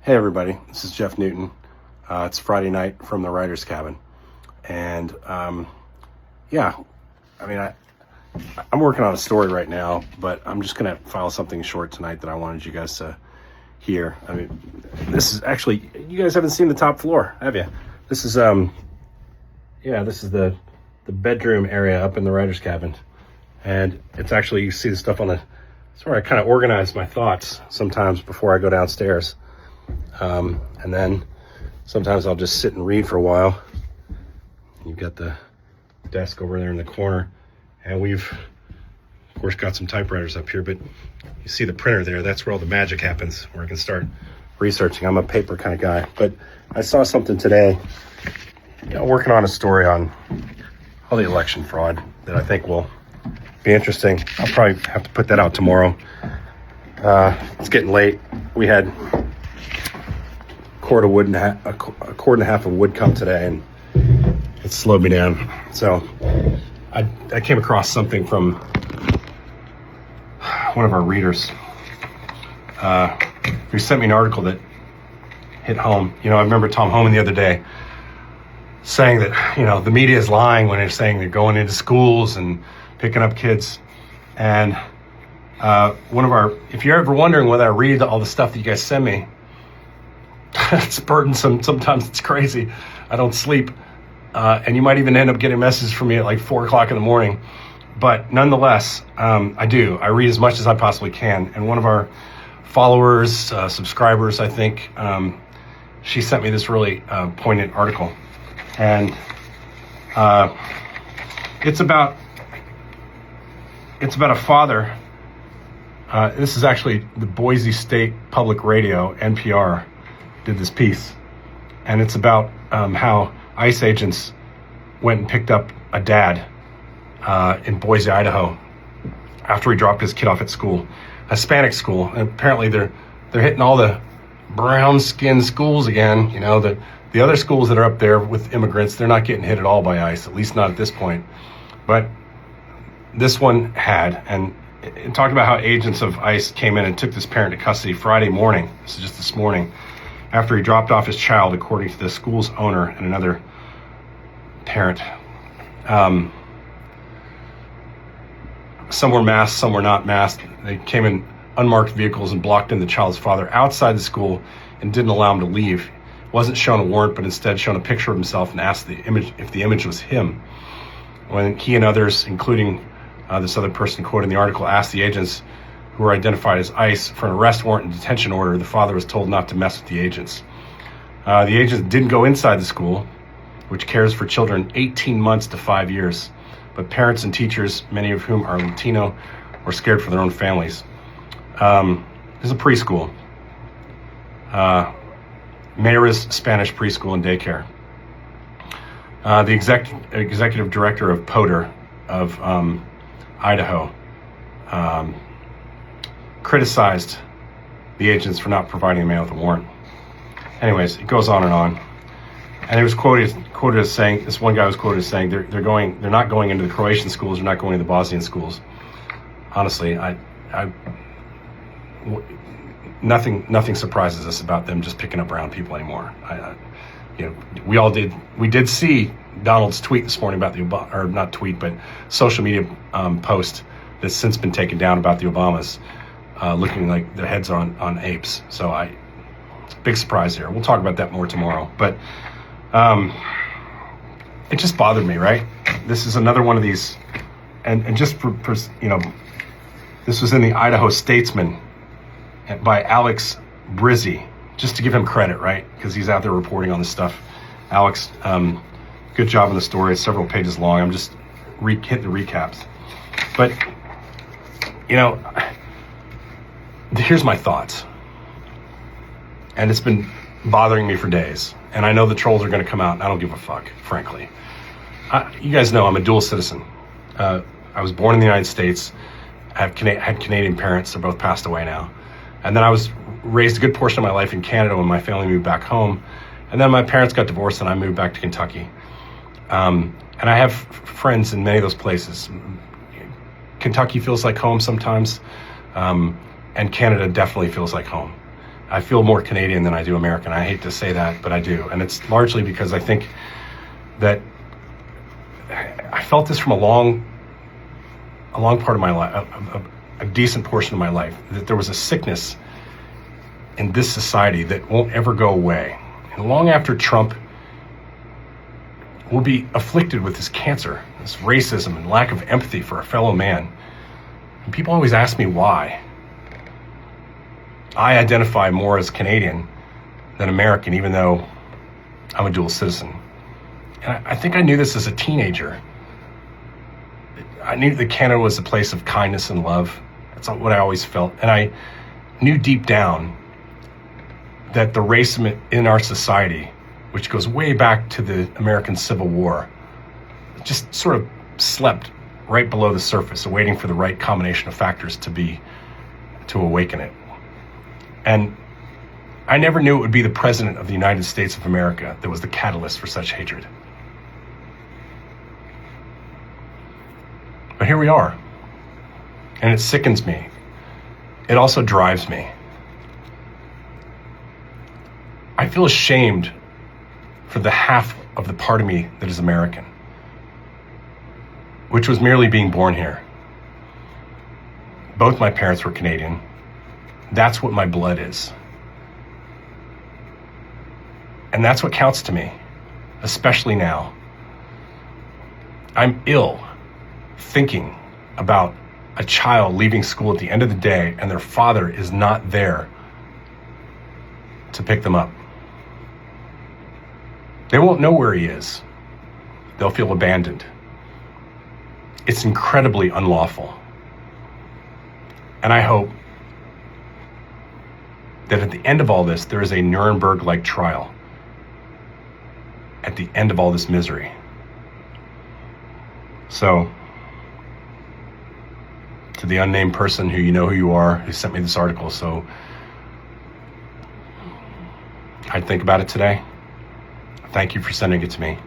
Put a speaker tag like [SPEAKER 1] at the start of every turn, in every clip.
[SPEAKER 1] Hey everybody, this is Jeff Newton. It's Friday night from the writer's cabin. And I'm working on a story right now, but I'm just gonna file something short tonight that I wanted you guys to hear. I mean, this is actually, you guys haven't seen the top floor, have you? This is, this is the bedroom area up in the writer's cabin. And it's actually, you see the stuff on it's where I kind of organize my thoughts sometimes before I go downstairs. And then sometimes I'll just sit and read for a while. You've got the desk over there in the corner, and we've of course got some typewriters up here, but you see the printer there. That's where all the magic happens, where I can start researching. I'm a paper kind of guy, but I saw something today, working on a story on all the election fraud that I think will be interesting. I'll probably have to put that out tomorrow. It's getting late. We had a cord and a half of wood come today, and it slowed me down. So I came across something from one of our readers who sent me an article that hit home. I remember Tom Homan the other day saying that the media is lying when they're saying they're going into schools and picking up kids. And if you're ever wondering whether I read all the stuff that you guys send me, it's burdensome. Sometimes it's crazy. I don't sleep. And you might even end up getting messages from me at like 4 o'clock in the morning. But nonetheless, I do. I read as much as I possibly can. And one of our followers, subscribers, I think, she sent me this really poignant article. And it's about a father. This is actually the Boise State Public Radio, NPR, did this piece. And it's about how ICE agents went and picked up a dad in Boise, Idaho, after he dropped his kid off at school, a Hispanic school. And apparently they're hitting all the brown-skinned schools again. The other schools that are up there with immigrants, they're not getting hit at all by ICE, at least not at this point. But this one had, and it talked about how agents of ICE came in and took this parent to custody Friday morning. This is just this morning, after he dropped off his child, according to the school's owner and another parent. Some were masked, some were not masked. They came in unmarked vehicles and blocked in the child's father outside the school and didn't allow him to leave. Wasn't shown a warrant, but instead shown a picture of himself and asked if the image was him. When he and others, including this other person quoted in the article, asked the agents, who were identified as ICE, for an arrest warrant and detention order, the father was told not to mess with the agents. The agents didn't go inside the school, which cares for children 18 months to 5 years. But parents and teachers, many of whom are Latino, were scared for their own families. This is a preschool. Mayra's Spanish preschool and daycare. The executive director of POTR of Idaho criticized the agents for not providing a man with a warrant. Anyways, it goes on and on. And it was quoted as saying, this one guy was quoted as saying, they're not going into the Croatian schools, they're not going to the Bosnian schools. Honestly, nothing surprises us about them just picking up brown people anymore. We did see Donald's tweet this morning about not tweet, but social media post that's since been taken down about the Obamas looking like their heads on apes. So it's a big surprise here. We'll talk about that more tomorrow. But it just bothered me, right? This is another one of these, and just for this was in the Idaho Statesman by Alex Brizzi, just to give him credit, right? Because he's out there reporting on this stuff. Alex, good job on the story. It's several pages long. I'm just hitting the recaps. But, here's my thoughts. And it's been bothering me for days. And I know the trolls are going to come out, and I don't give a fuck, frankly. You guys know I'm a dual citizen. I was born in the United States. I had Canadian parents. They're both passed away now. And then I was raised a good portion of my life in Canada when my family moved back home. And then my parents got divorced and I moved back to Kentucky. And I have friends in many of those places. Kentucky feels like home sometimes. And Canada definitely feels like home. I feel more Canadian than I do American. I hate to say that, but I do. And it's largely because I think that I felt this from a long part of my life, a decent portion of my life, that there was a sickness in this society that won't ever go away. And long after Trump, we'll be afflicted with this cancer, this racism and lack of empathy for a fellow man. And people always ask me why. I identify more as Canadian than American, even though I'm a dual citizen. And I think I knew this as a teenager. I knew that Canada was a place of kindness and love. That's what I always felt. And I knew deep down that the racism in our society, which goes way back to the American Civil War, just sort of slept right below the surface, awaiting for the right combination of factors to awaken it. And I never knew it would be the President of the United States of America that was the catalyst for such hatred. But here we are. And it sickens me. It also drives me. I feel ashamed for the half of the part of me that is American, which was merely being born here. Both my parents were Canadian. That's what my blood is. And that's what counts to me, especially now. I'm ill thinking about a child leaving school at the end of the day and their father is not there to pick them up. They won't know where he is. They'll feel abandoned. It's incredibly unlawful. And I hope that at the end of all this, there is a Nuremberg-like trial at the end of all this misery. So, to the unnamed person who you know who you are, who sent me this article, so I'd think about it today. Thank you for sending it to me.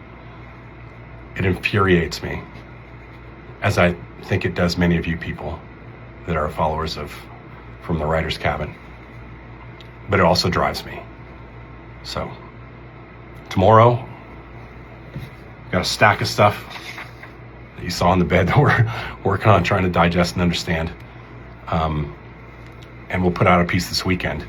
[SPEAKER 1] It infuriates me, as I think it does many of you people that are followers of From the Writer's Cabin. But it also drives me. So, tomorrow, got a stack of stuff that you saw in the bed that we're working on trying to digest and understand. And we'll put out a piece this weekend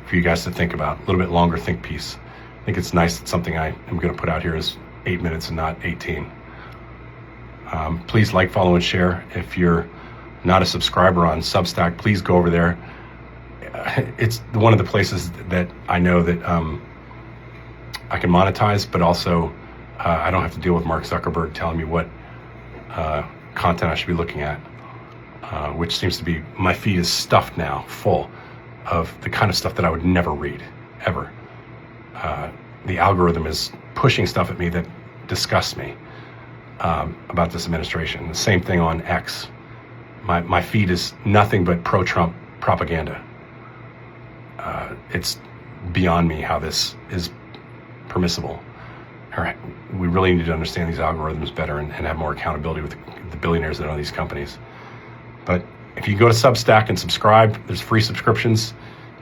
[SPEAKER 1] for you guys to think about, a little bit longer think piece. I think it's nice that something I am going to put out here is 8 minutes and not 18. Please like, follow, and share. If you're not a subscriber on Substack, please go over there. It's one of the places that I know that I can monetize, but also I don't have to deal with Mark Zuckerberg telling me what content I should be looking at, which seems to be, my feed is stuffed now, full of the kind of stuff that I would never read, ever. The algorithm is pushing stuff at me that disgusts me about this administration. The same thing on X. My feed is nothing but pro-Trump propaganda. It's beyond me how this is permissible. All right, we really need to understand these algorithms better and have more accountability with the billionaires that own these companies. But if you go to Substack and subscribe, there's free subscriptions.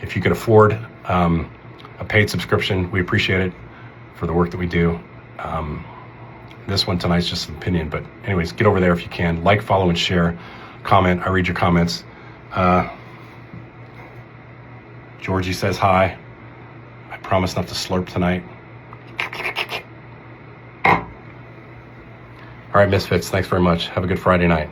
[SPEAKER 1] If you could afford a paid subscription, we appreciate it for the work that we do. This one tonight's just an opinion, but anyways, get over there if you can. Like, follow, and share. Comment. I read your comments. Georgie says hi. I promise not to slurp tonight. All right, Misfits, thanks very much. Have a good Friday night.